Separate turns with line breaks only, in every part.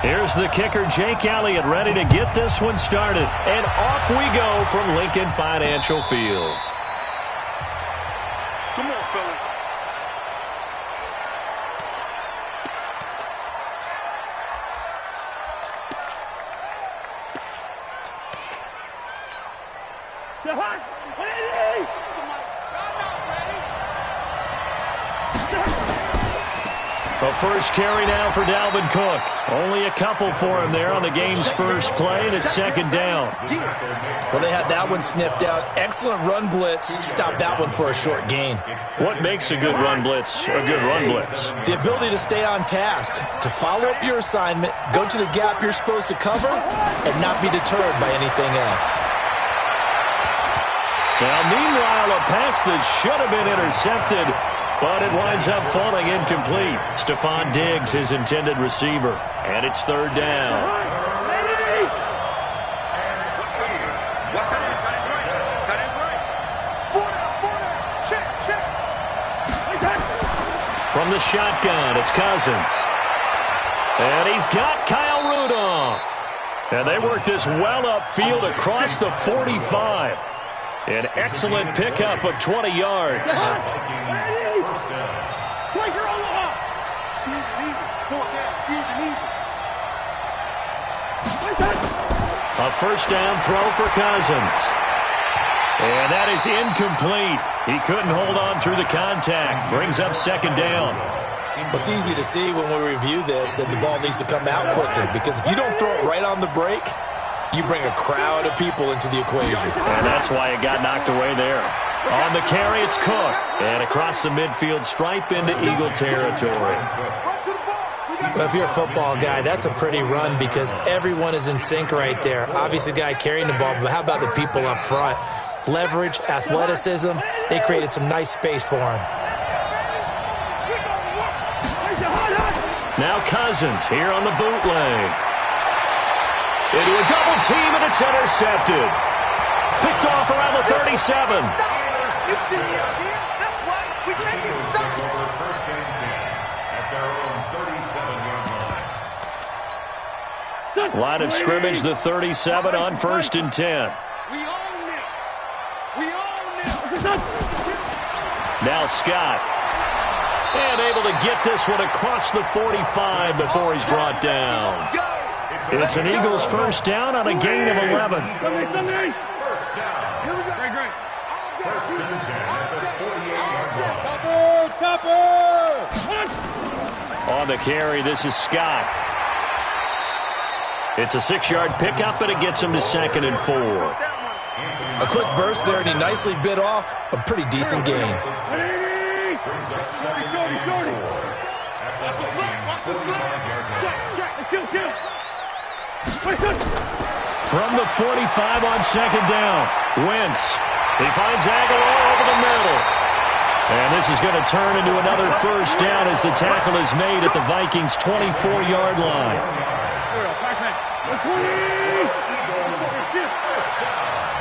Here's the kicker, Jake Elliott, ready to get this one started. And off we go from Lincoln Financial Field.
Come on, fellas.
A first carry now for Dalvin Cook. Only a couple for him there on the game's first play, and it's second down.
Well, they had that one sniffed out. Excellent run blitz. Stopped that one for a short gain.
What makes a good run blitz a good run blitz?
The ability to stay on task, to follow up your assignment, go to the gap you're supposed to cover, and not be deterred by anything else.
Now, meanwhile, a pass that should have been intercepted, but it winds up falling incomplete. Stephon Diggs, his intended receiver. And it's third down. From the shotgun, it's Cousins. And he's got Kyle Rudolph. And they work this well upfield across the 45. An excellent pickup of 20 yards. A first down throw for Cousins. And that is incomplete. He couldn't hold on through the contact. Brings up second down.
It's easy to see when we review this that the ball needs to come out quicker, because if you don't throw it right on the break, you bring a crowd of people into the equation.
And that's why it got knocked away there. On the carry, it's Cook. And across the midfield stripe into Eagle territory.
Well, if you're a football guy, that's a pretty run because everyone is in sync right there. Obviously, the guy carrying the ball, but how about the people up front? Leverage, athleticism, they created some nice space for him.
Now Cousins here on the bootleg. Into a double team, and it's intercepted. Picked off around the 37.
You see me out here? That's why we can't get stopped.
First and 10 at their own 37-yard line.
Line of scrimmage, the 37 on first and 10.
We own it. We own it.
Now Scott. And able to get this one across the 45 before he's brought down. It's an Eagles first down on a gain of 11.
First down. First and 10 at the 48-yard line.
On the carry, this is Scott. It's a 6-yard pickup, and it gets him to second and 4.
A quick burst there, and he nicely bit off a pretty decent gain.
Brings up second and 4 at the Eagles' 45-yard line.
From the 45 on second down, Wentz. He finds Aguilar over the middle. And this is going to turn into another first down as the tackle is made at the Vikings' 24-yard line.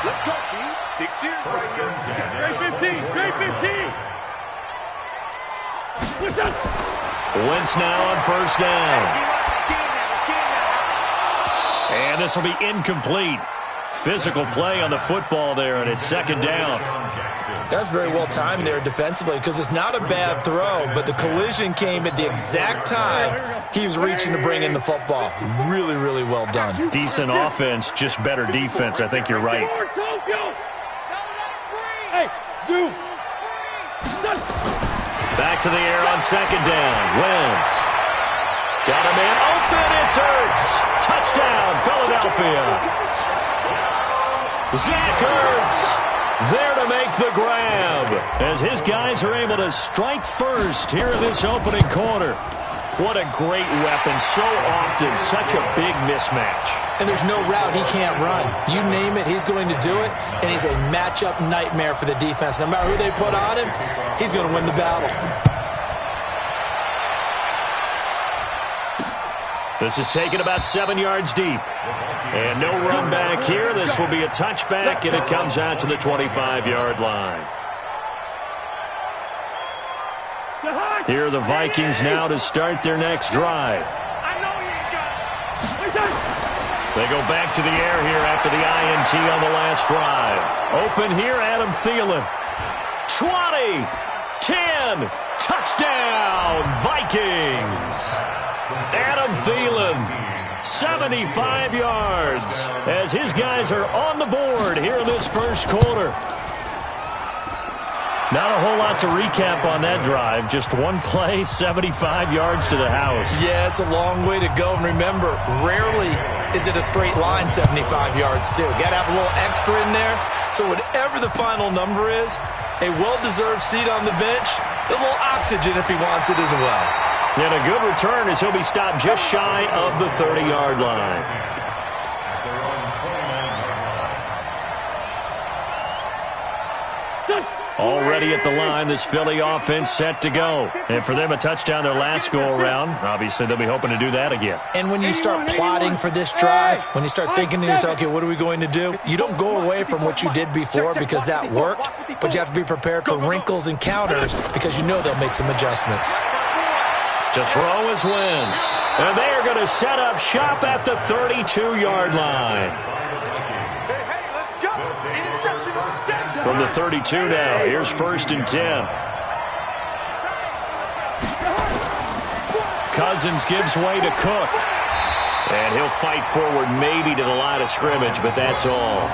Let's go, B. Big series right here. Great 15.
Wentz now on first down. And this will be incomplete. Physical play on the football there, and it's second down.
That's very well timed there defensively because it's not a bad throw, but the collision came at the exact time he was reaching to bring in the football. Really, really well done.
Decent offense, just better defense. I think you're right. Back to the air on second down. Wentz. Got a man open. It's Ertz. Touchdown, Philadelphia. Zach Ertz there to make the grab as his guys are able to strike first here in this opening quarter. What a great weapon. So often such a big mismatch.
And there's no route he can't run. You name it, he's going to do it, and he's a matchup nightmare for the defense. No matter who they put on him, he's going to win the battle.
This is taken about 7 yards deep. And no run back here. This will be a touchback, and it comes out to the 25-yard line. Here are the Vikings now to start their next drive. They go back to the air here after the INT on the last drive. Open here, Adam Thielen. 20, 10, touchdown, Vikings. Adam Thielen, 75 yards, as his guys are on the board here in this first quarter. Not a whole lot to recap on that drive. Just one play, 75 yards to the house.
Yeah, it's a long way to go. And remember, rarely is it a straight line 75 yards, too. Got to have a little extra in there. So whatever the final number is, a well-deserved seat on the bench, a little oxygen if he wants it as well.
And a good return as he'll be stopped just shy of the 30-yard line. Already at the line, this Philly offense set to go. And for them, a touchdown their last go-around. Obviously, they'll be hoping to do that again.
And when you start plotting for this drive, when you start thinking to yourself, okay, what are we going to do? You don't go away from what you did before because that worked, but you have to be prepared for wrinkles and counters because you know they'll make some adjustments.
To throw is Wentz. And they are going to set up shop at the 32-yard line. From the 32 now, here's 1st and 10. Cousins gives way to Cook. And he'll fight forward maybe to the line of scrimmage, but that's all.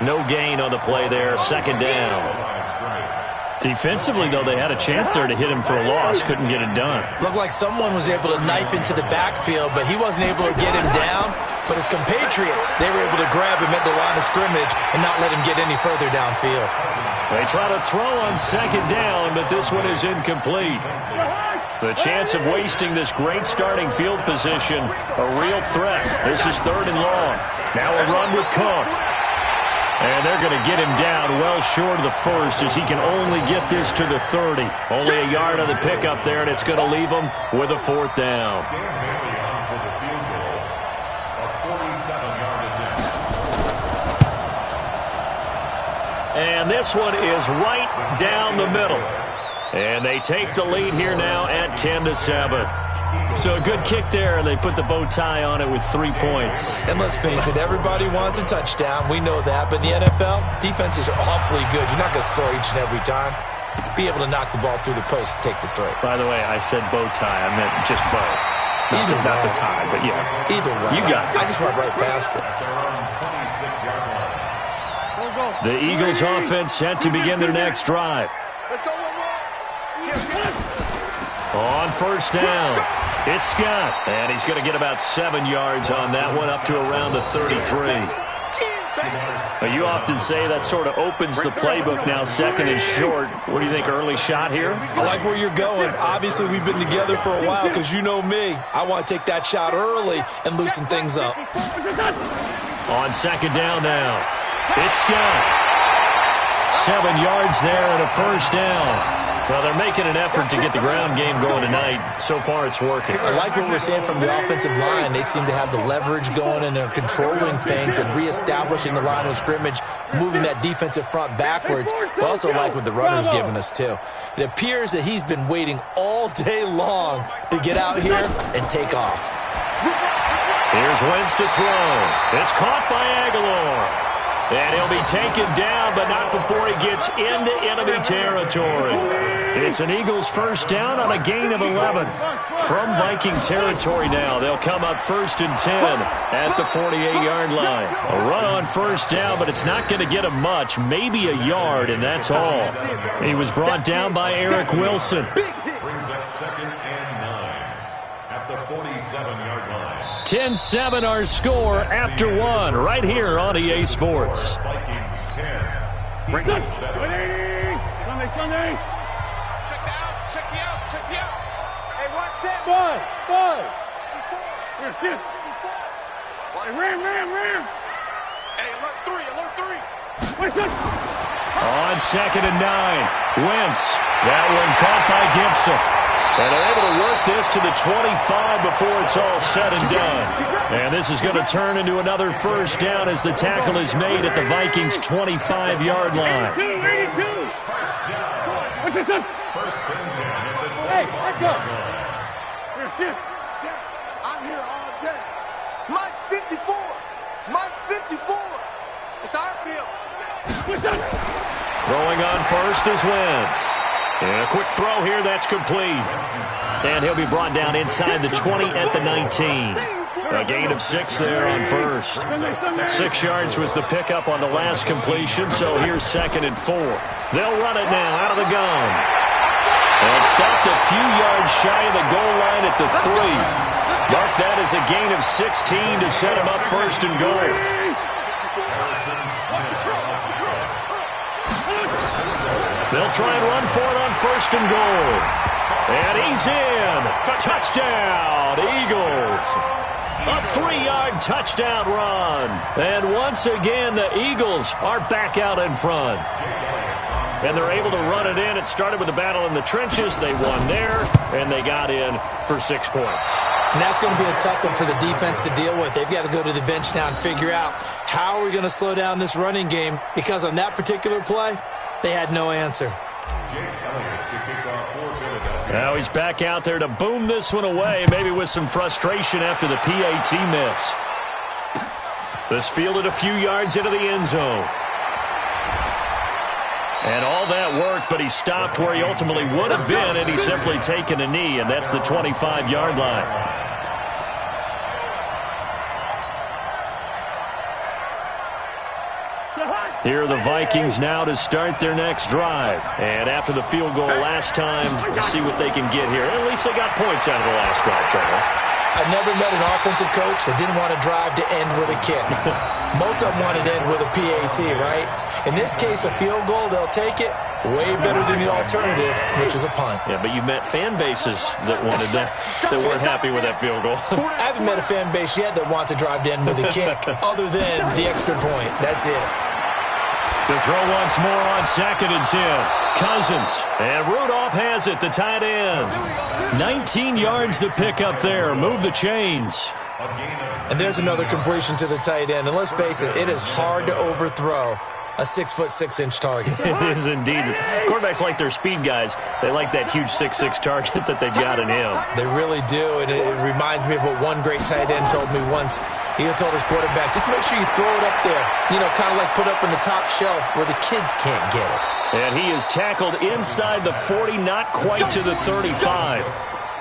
No gain on the play there, 2nd down. Defensively, though, they had a chance there to hit him for a loss. Couldn't get it done.
Looked like someone was able to knife into the backfield, but he wasn't able to get him down. But his compatriots, they were able to grab him at the line of scrimmage and not let him get any further downfield.
They try to throw on 2nd down, but this one is incomplete. The chance of wasting this great starting field position, a real threat. This is 3rd and long. Now a run with Cook. And they're going to get him down well short of the 1st as he can only get this to the 30. Only a yard on the pickup there, and it's going to leave him with a 4th down. And this one is right down the middle. And they take the lead here now at 10-7. So a good kick there, and they put the bow tie on it with 3 points.
And let's face it, everybody wants a touchdown. We know that. But in the NFL, defenses are awfully good. You're not going to score each and every time. Be able to knock the ball through the post and take the throw.
By the way, I said bow tie. I meant just bow. Not the tie, but yeah.
Either way.
You got it.
I just went right past it.
The Eagles offense set to begin their next drive.
Let's go,
On 1st down, it's Scott. And he's going to get about 7 yards on that one, up to around the 33. You often say that sort of opens the playbook now, 2nd and short. What do you think, early shot here?
I like where you're going. Obviously, we've been together for a while because you know me. I want to take that shot early and loosen things up.
On 2nd down now, it's Scott. 7 yards there and a 1st down. Well, they're making an effort to get the ground game going tonight. So far, it's working.
I like what we're seeing from the offensive line. They seem to have the leverage going, and they're controlling things and reestablishing the line of scrimmage, moving that defensive front backwards. But also like what the runner's giving us, too. It appears that he's been waiting all day long to get out here and take off.
Here's Wentz to throw. It's caught by Aguilar. And he'll be taken down, but not before he gets into enemy territory. It's an Eagles 1st down on a gain of 11. From Viking territory now, they'll come up 1st and 10 at the 48-yard line. A run on 1st down, but it's not going to get him much, maybe a yard, and that's all. He was brought down by Eric Wilson.
Brings up 2nd and 9 at the 47-yard line.
10-7 our score after one right here on EA Sports.
Bring up 7.
Sunday.
Check the out. Check the out. Check the out. Hey, watch that.
Five. Here, sit. Hey, ram.
Hey, alert 3. Alert 3.
Wait, sit.
On 2nd and 9, Wentz. That one caught by Gibson. And they're able to work this to the 25 before it's all said and done. And this is going to turn into another 1st down as the tackle is made at the Vikings' 25-yard line.
82. What's this? Hey, let's go. Here, sit.
I'm here all day. Mine's 54. Mine's 54. It's our field.
Throwing on first is Wentz. And a quick throw here, that's complete. And he'll be brought down inside the 20 at the 19. A gain of 6 there on first. 6 yards was the pickup on the last completion, so here's 2nd and 4. They'll run it now out of the gun. And stopped a few yards shy of the goal line at the 3. Mark that as a gain of 16 to set him up 1st and goal. They'll try and run for it on 1st and goal. And he's in. Touchdown, Eagles. A 3-yard touchdown run. And once again, the Eagles are back out in front. And they're able to run it in. It started with a battle in the trenches. They won there, and they got in for 6 points.
And that's going to be a tough one for the defense to deal with. They've got to go to the bench now and figure out how are we going to slow down this running game, because on that particular play, they had no answer.
Now he's back out there to boom this one away, maybe with some frustration after the PAT miss. This fielded a few yards into the end zone. And all that worked, but he stopped where he ultimately would have been, and he's simply taken a knee, and that's the 25-yard line. Here are the Vikings now to start their next drive. And after the field goal last time, we'll see what they can get here. At least they got points out of the last drive, Charles.
I never met an offensive coach that didn't want to drive to end with a kick. Most of them wanted to end with a PAT, right? In this case, a field goal, they'll take it. Way better than the alternative, which is a punt.
Yeah, but you met fan bases that wanted that, that weren't happy with that field goal.
I haven't met a fan base yet that wants to drive to end with a kick, other than the extra point. That's it.
To throw once more on 2nd and 10. Cousins. And Rudolph has it, the tight end. 19 yards to pick up there. Move the chains.
And there's another completion to the tight end. And let's face it is hard to overthrow a 6'6" target.
It is indeed. Quarterbacks like their speed guys. They like that huge 6'6" target that they've got in him.
They really do, and it reminds me of what one great tight end told me once. He told his quarterback, just make sure you throw it up there, kind of like put up in the top shelf where the kids can't get it.
And he is tackled inside the 40, not quite to the 35.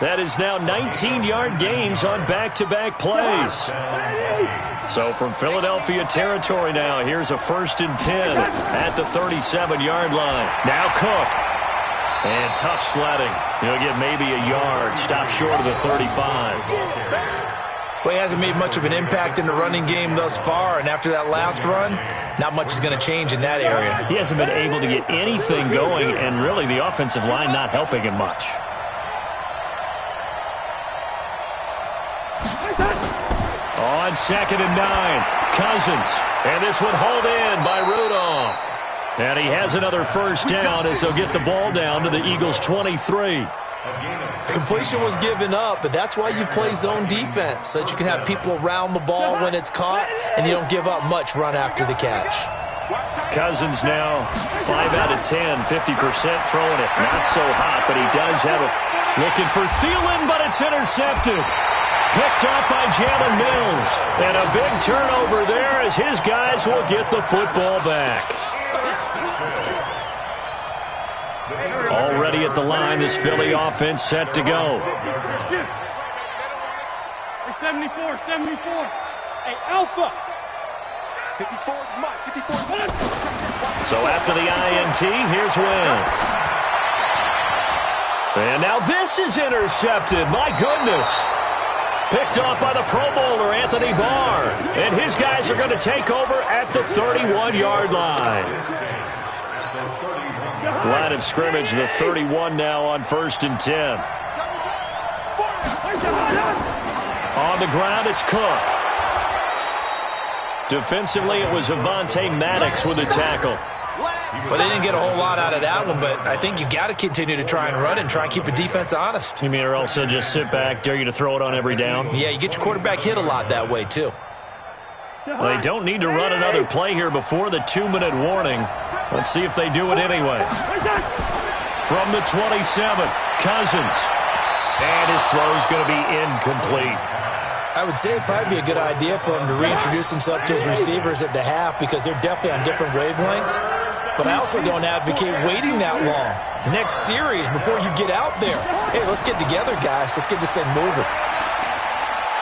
That is now 19-yard gains on back-to-back plays. So from Philadelphia territory now, here's a 1st and 10 at the 37-yard line. Now Cook. And tough sledding. He'll get maybe a yard. Stop short of the 35.
Well, he hasn't made much of an impact in the running game thus far, and after that last run, not much is going to change in that area.
He hasn't been able to get anything going, and really the offensive line not helping him much. On 2nd and 9, Cousins. And this one hauled in by Rudolph. And he has another 1st down as they'll get the ball down to the Eagles' 23.
Completion was given up, but that's why you play zone defense, so that you can have people around the ball when it's caught, and you don't give up much run after the catch.
Cousins now 5 out of 10, 50% throwing it. Not so hot, but he does have it. Looking for Thielen, but it's intercepted. Picked up by Jalen Mills. And a big turnover there as his guys will get the football back. Already at the line, this Philly offense set to go.
74. Hey, Alpha.
54, Mike, 54.
So after the INT, here's Wentz. And now this is intercepted. My goodness. Picked off by the Pro Bowler, Anthony Barr. And his guys are going to take over at the 31-yard line. Line of scrimmage, the 31 now on 1st and 10. On the ground, it's Cook. Defensively, it was Avonte Maddox with a tackle.
Well, they didn't get a whole lot out of that one, but I think you've got to continue to try and run and try and keep the defense honest.
You mean, or else they'll just sit back, dare you to throw it on every down?
Yeah, you get your quarterback hit a lot that way, too.
Well, they don't need to run another play here before the 2-minute warning. Let's see if they do it anyway. From the 27, Cousins. And his throw's going to be incomplete.
I would say it'd probably be a good idea for him to reintroduce himself to his receivers at the half because they're definitely on different wavelengths. But I also don't advocate waiting that long. Next series before you get out there. Hey, let's get together, guys. Let's get this thing moving.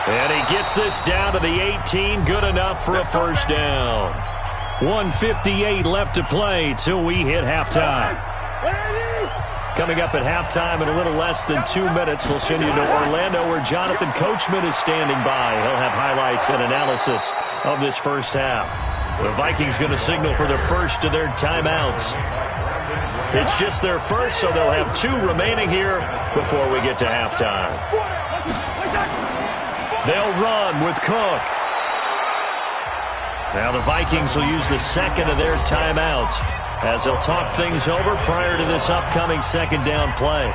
And he gets this down to the 18. Good enough for a first down. 1:58 left to play till we hit halftime. Coming up at halftime in a little less than 2 minutes, we'll send you to Orlando where Jonathan Coachman is standing by. He'll have highlights and analysis of this first half. The Vikings going to signal for the first of their timeouts. It's just their first, so they'll have 2 remaining here before we get to halftime. They'll run with Cook. Now the Vikings will use the second of their timeouts as they'll talk things over prior to this upcoming second down play.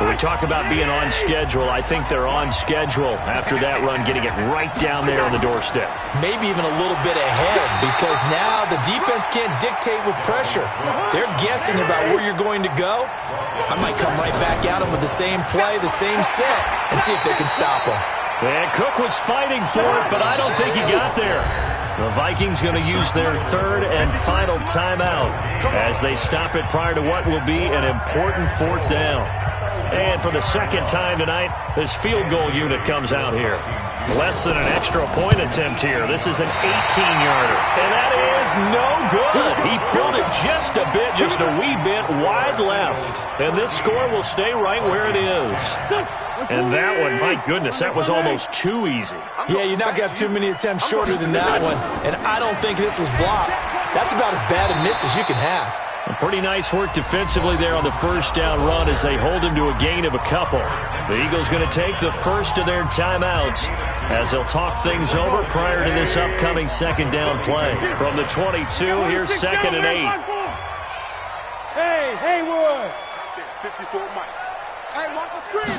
When we talk about being on schedule, I think they're on schedule after that run, getting it right down there on the doorstep.
Maybe even a little bit ahead because now the defense can't dictate with pressure. They're guessing about where you're going to go. I might come right back at them with the same play, the same set, and see if they can stop them.
And Cook was fighting for it, but I don't think he got there. The Vikings going to use their third and final timeout as they stop it prior to what will be an important fourth down. And for the second time tonight, this field goal unit comes out here. Less than an extra point attempt here. This is an 18-yarder. And that is no good. He pulled it just a bit, just a wee bit wide left. And this score will stay right where it is. And that one, my goodness, that was almost too easy.
Yeah, you not got too many attempts shorter than that one. And I don't think this was blocked. That's about as bad a miss as you can have.
Pretty nice work defensively there on the first down run as they hold him to a gain of a couple. The Eagles going to take the first of their timeouts as they'll talk things over prior to this upcoming second down play. From the 22, here's 2nd and 8.
Hey, Haywood.
54 Mike. Hey, watch the screen.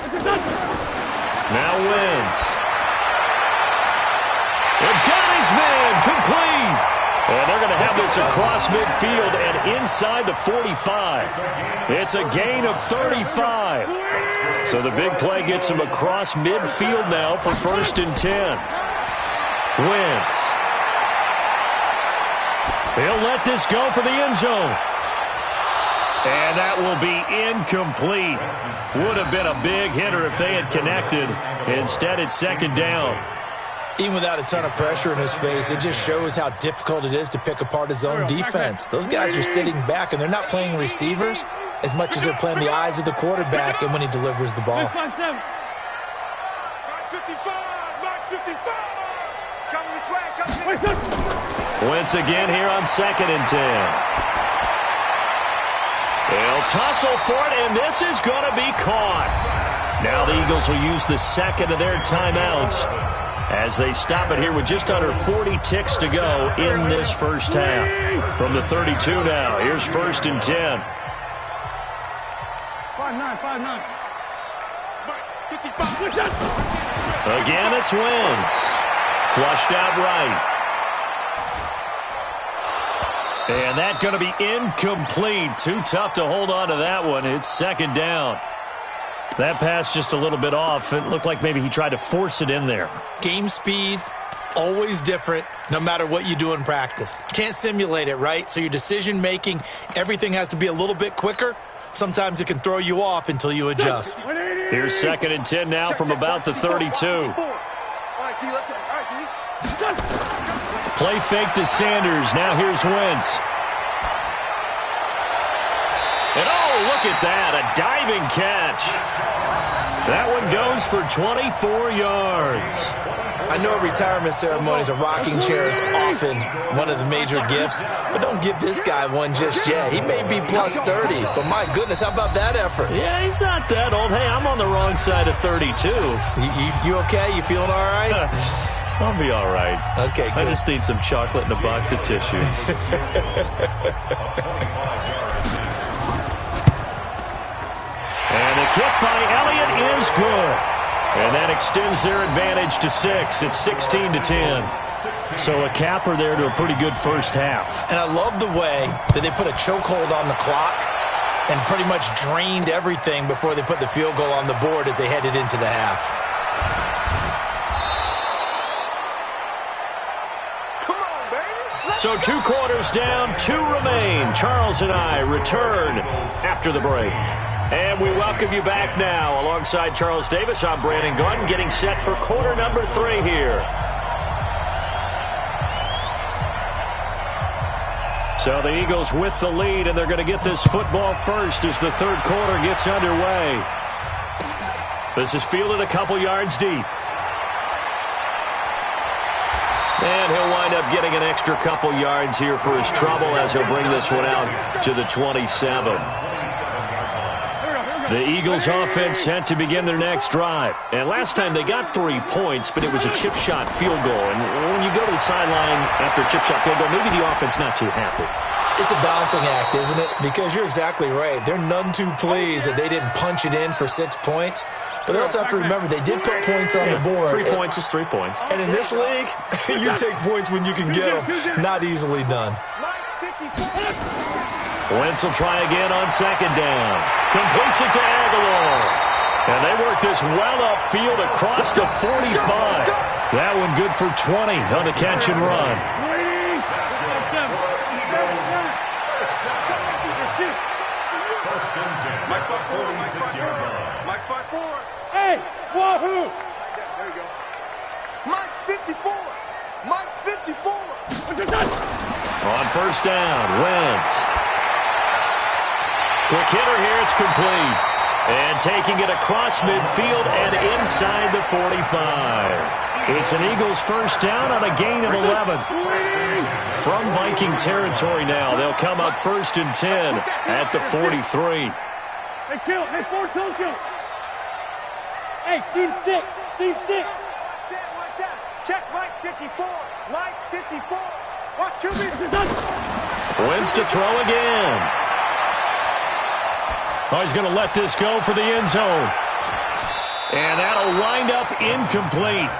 Now Wentz. They've got his man complete. And they're going to have this across midfield and inside the 45. It's a gain of 35. So the big play gets him across midfield now for 1st and 10. Wentz. He'll let this go for the end zone. And that will be incomplete. Would have been a big hitter if they had connected. Instead, it's 2nd down.
Even without a ton of pressure in his face, it just shows how difficult it is to pick apart his own defense. Those guys are sitting back, and they're not playing receivers as much as they're playing the eyes of the quarterback and when he delivers the ball.
55, 55. Coming this way,
Wentz again here on 2nd and 10. They'll tussle for it, and this is going to be caught. Now the Eagles will use the second of their timeouts as they stop it here with just under 40 ticks to go in this first half. From the 32 now, here's 1st and 10.
5-9.
Again, it's Wentz. Flushed out right. And that's going to be incomplete. Too tough to hold on to that one. It's 2nd down. That pass just a little bit off. It looked like maybe he tried to force it in there.
Game speed, always different, no matter what you do in practice. Can't simulate it, right? So your decision-making, everything has to be a little bit quicker. Sometimes it can throw you off until you adjust.
Here's 2nd and 10 now from about the 32. Play fake to Sanders. Now here's Wentz. And oh, look at that, a diving catch. That one goes for 24 yards.
I know retirement ceremonies, a rocking chair is often one of the major gifts, but don't give this guy one just yet. He may be plus 30, but my goodness, how about that effort?
Yeah, he's not that old. Hey, I'm on the wrong side of 32.
You okay? You feeling all right?
I'll be all right.
Okay, good.
I just need some chocolate and a box of tissues. And the kick by Elliott is good. And that extends their advantage to 6. It's 16-10. So a capper there to a pretty good first half.
And I love the way that they put a chokehold on the clock and pretty much drained everything before they put the field goal on the board as they headed into the half.
So 2 quarters down, 2 remain. Charles and I return after the break. And we welcome you back now. Alongside Charles Davis, I'm Brandon Gunn, getting set for quarter number 3 here. So the Eagles with the lead, and they're going to get this football first as the third quarter gets underway. This is fielded a couple yards deep. And he'll wind up getting an extra couple yards here for his trouble as he'll bring this one out to the 27. The Eagles offense set to begin their next drive. And last time they got 3 points, but it was a chip shot field goal. And when you go to the sideline after a chip shot field goal, maybe the offense not too happy.
It's a balancing act, isn't it? Because you're exactly right. They're none too pleased that they didn't punch it in for 6 points. But they also have to remember they did put points on the board.
3 points is 3 points.
And in this league, you take points when you can get them. Not easily done.
Wentz will try again on second down. Completes it to Aguilar. And they work this well upfield across the 45. That one good for 20 on the catch and run.
Mike's by 4.
Hey, wahoo!
There you go. Mike's 54. Mike's 54.
On first down, Wentz. Quick hitter here, it's complete. And taking it across midfield and inside the 45. It's an Eagles first down on a gain of 11. From Viking territory now, they'll come up 1st and 10 at the 43.
Hey, kill. Hey, 4 kill. Hey, seam 6. Seam 6.
Watch out. Check Mike 54. Mike 54. Watch QB.
Wentz to throw again. Oh, he's going to let this go for the end zone. And that'll wind up incomplete.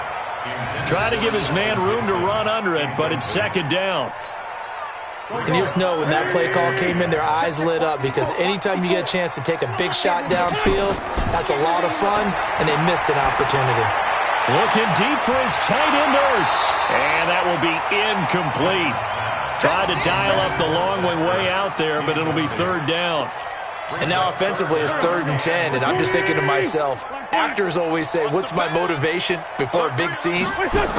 Try to give his man room to run under it, but it's second down.
And you just know when that play call came in, their eyes lit up because anytime you get a chance to take a big shot downfield, that's a lot of fun, and they missed an opportunity.
Looking deep for his tight end, Ertz. And that will be incomplete. Tried to dial up the long way out there, but it'll be third down.
And now offensively it's 3rd and 10, and I'm just thinking to myself, actors always say, what's my motivation before a big scene?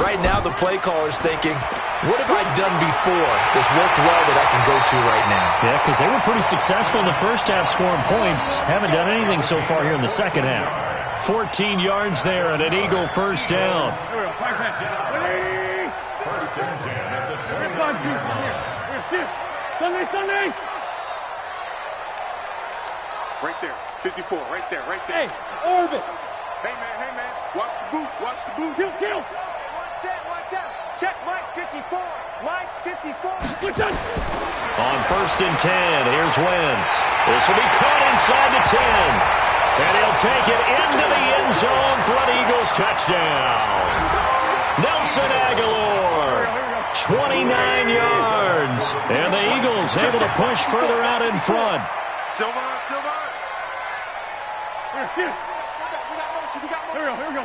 Right now the play caller's thinking, what have I done before that's worked well that I can go to right now?
Yeah, because they were pretty successful in the first half scoring points. Haven't done anything so far here in the second half. 14 yards there and an Eagle first down.
First and 10 at the 20.
Sunday.
Right there. 54. Right there.
Hey, orbit.
Hey, man. Watch the boot.
Kill.
Watch out. Check Mike 54. Mike 54.
On 1st and 10, here's Wentz. This will be caught inside the 10. And he'll take it into the end zone for an Eagles touchdown. Nelson Aguilar, 29 yards. And the Eagles able to push further out in front.
Silver.
Here we go.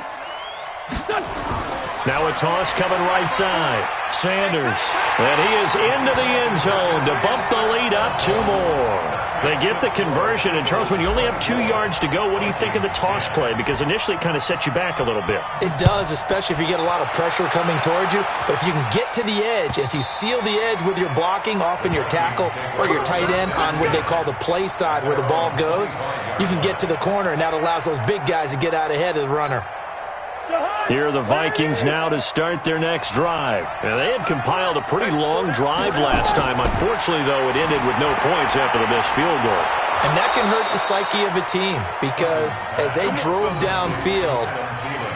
Now a toss coming right side. Sanders. And he is into the end zone to bump the lead up 2 more. They get the conversion. And, Charles, when you only have 2 yards to go, what do you think of the toss play? Because initially it kind of sets you back a little bit.
It does, especially if you get a lot of pressure coming towards you. But if you can get to the edge, if you seal the edge with your blocking, often your tackle or your tight end on what they call the play side where the ball goes, you can get to the corner, and that allows those big guys to get out ahead of the runner.
Here are the Vikings now to start their next drive. And they had compiled a pretty long drive last time. Unfortunately, though, it ended with no points after the missed field goal.
And that can hurt the psyche of a team because as they drove downfield,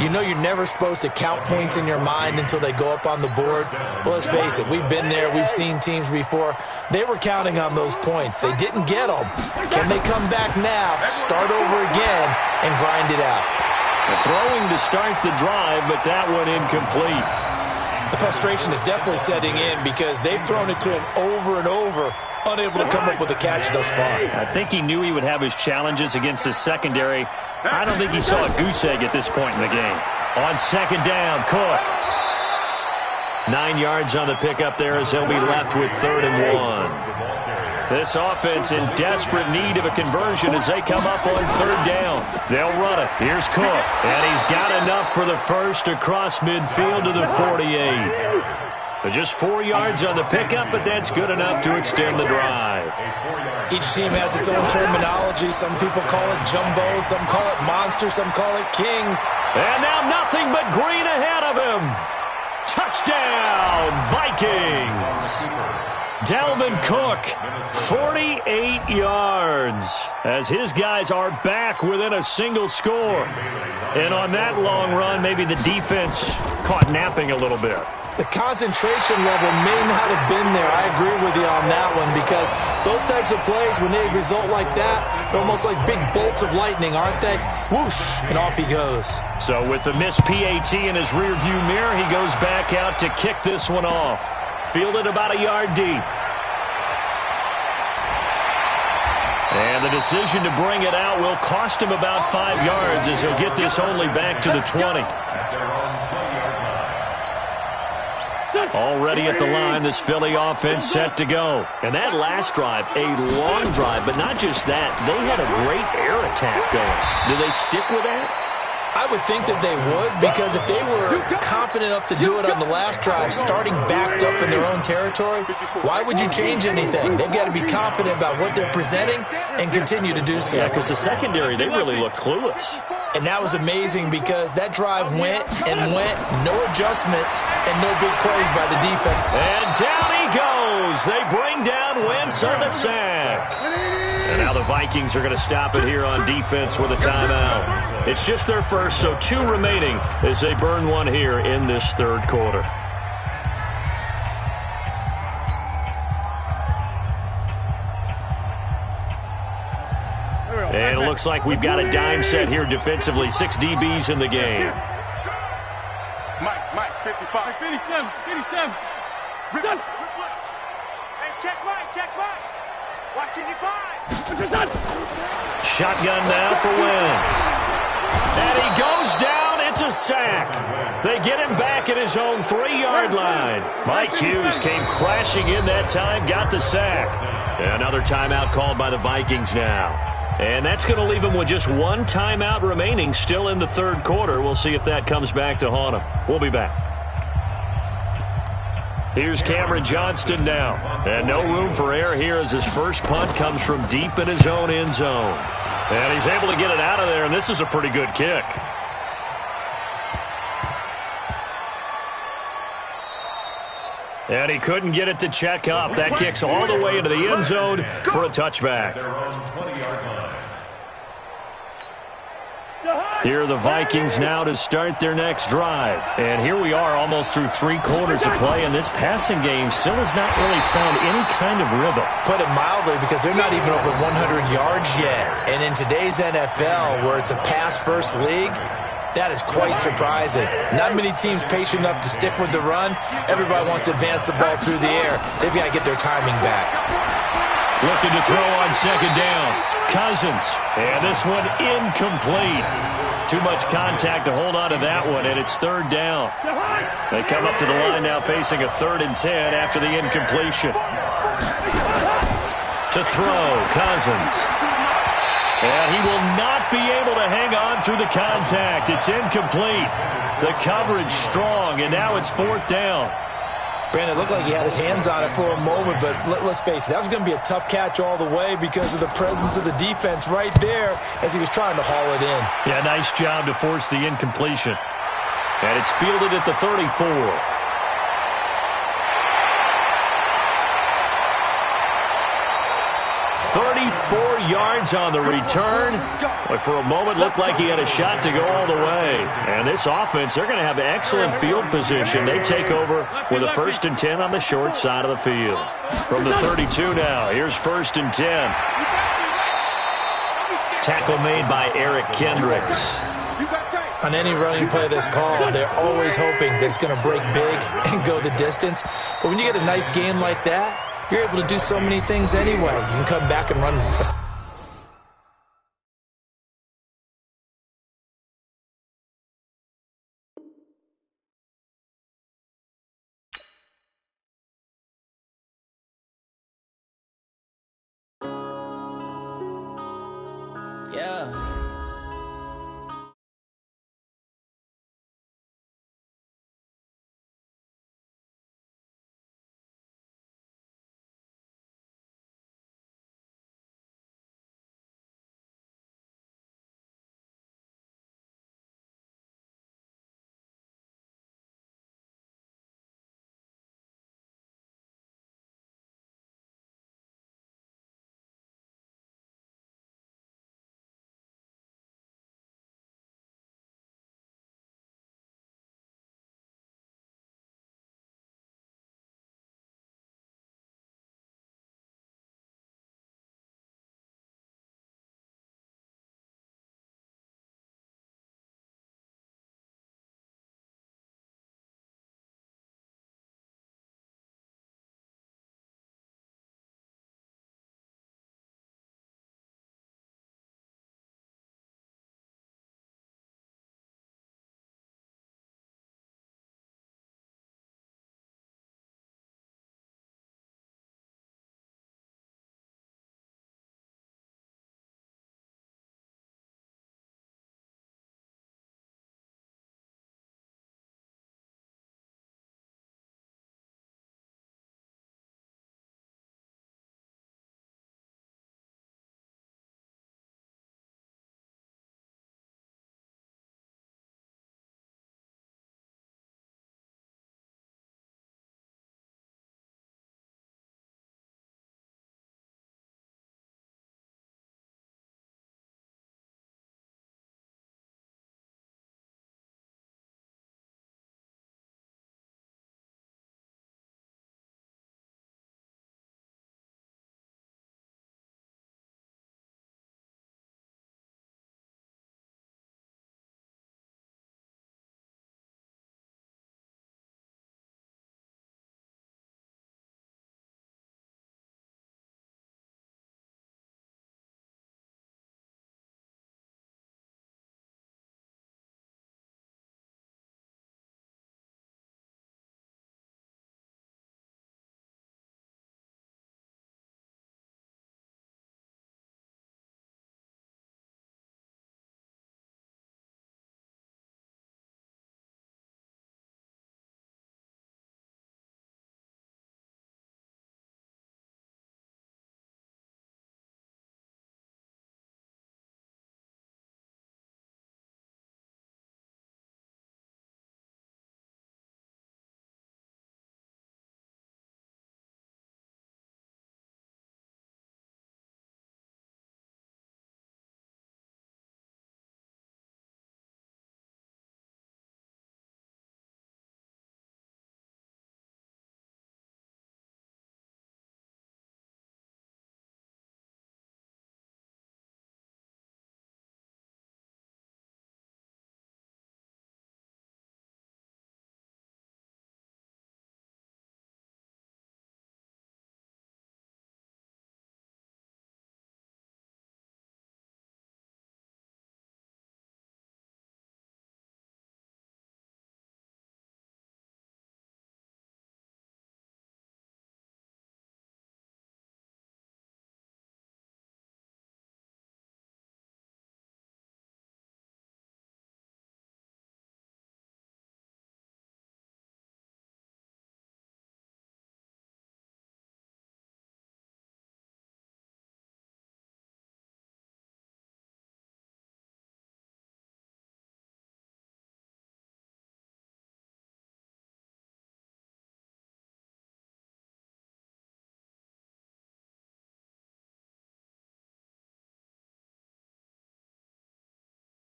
you know you're never supposed to count points in your mind until they go up on the board. But let's face it, we've been there. We've seen teams before. They were counting on those points. They didn't get them. Can they come back now, start over again, and grind it out?
Throwing to start the drive, but that one incomplete.
The frustration is definitely setting in because they've thrown it to him over and over, unable to come up with a catch thus far.
I think he knew he would have his challenges against his secondary. I don't think he saw a goose egg at this point in the game. On second down, Cook. 9 yards on the pickup there as they'll be left with 3rd and 1. This offense in desperate need of a conversion as they come up on 3rd down. They'll run it. Here's Cook. And he's got enough for the first across midfield to the 48. Just 4 yards on the pickup, but that's good enough to extend the drive.
Each team has its own terminology. Some people call it jumbo, some call it monster, some call it king.
And now nothing but green ahead of him. Touchdown, Vikings. Dalvin Cook, 48 yards, as his guys are back within a single score. And on that long run, maybe the defense caught napping a little bit.
The concentration level may not have been there. I agree with you on that one, because those types of plays, when they result like that, they're almost like big bolts of lightning, aren't they? Whoosh, and off he goes. So with the missed PAT in his rearview mirror, he goes back out to kick this one off. Fielded about a yard deep. And the decision to bring it out will cost him about 5 yards, as he'll get this only back to the 20. Already at the line, this Philly offense set to go. And that last drive, a long drive, but not just that. They had a great air attack going. Do they stick with that? I would think that they would, because if they were confident enough to do it on the last drive, starting backed up in their own territory, why would you change anything? They've got to be confident about what they're presenting and continue to do so.
Yeah, because the secondary, they really looked clueless.
And that was amazing, because that drive went and went, no adjustments, and no big plays by the defense.
And down he goes. They bring down Wentz on the sack. And now the Vikings are going to stop it here on defense with a timeout. It's just their first, so 2 remaining as they burn one here in this 3rd quarter. And it looks like we've got a dime set here defensively. 6 DBs in the game.
Mike, 55.
57, 57. Done.
Hey, check right. Watching you five.
Shotgun now for Wentz. And he goes down. It's a sack. They get him back at his own 3-yard line. Mike Hughes came crashing in that time, got the sack. Another timeout called by the Vikings now. And that's going to leave him with just 1 timeout remaining, still in the 3rd quarter. We'll see if that comes back to haunt him. We'll be back. Here's Cameron Johnston now. And no room for error here as his first punt comes from deep in his own end zone. And he's able to get it out of there, and this is a pretty good kick. And he couldn't get it to check up. That kicks all the way into the end zone for a touchback. Here are the Vikings now to start their next drive. And here we are almost through 3 quarters of play, and this passing game still has not really found any kind of rhythm.
Put it mildly, because they're not even over 100 yards yet. And in today's NFL, where it's a pass-first league, that is quite surprising. Not many teams patient enough to stick with the run. Everybody wants to advance the ball through the air. They've got to get their timing back.
Looking to throw on 2nd down. Cousins. And this one incomplete. Too much contact to hold on to that one, and it's 3rd down. They come up to the line now facing a 3rd and 10 after the incompletion. To throw, Cousins. And he will not be able to hang on through the contact. It's incomplete. The coverage strong, and now it's 4th down.
Brandon, it looked like he had his hands on it for a moment, but let's face it, that was going to be a tough catch all the way because of the presence of the defense right there as he was trying to haul it in.
Yeah, nice job to force the incompletion. And it's fielded at the 34. 34 yards on the return. But for a moment, looked like he had a shot to go all the way. And this offense, they're going to have excellent field position. They take over with a 1st and 10 on the short side of the field. From the 32 now, here's 1st and 10. Tackle made by Eric Kendricks.
On any running play that's called, they're always hoping that it's going to break big and go the distance. But when you get a nice gain like that, you're able to do so many things anyway. You can come back and run a
Yeah.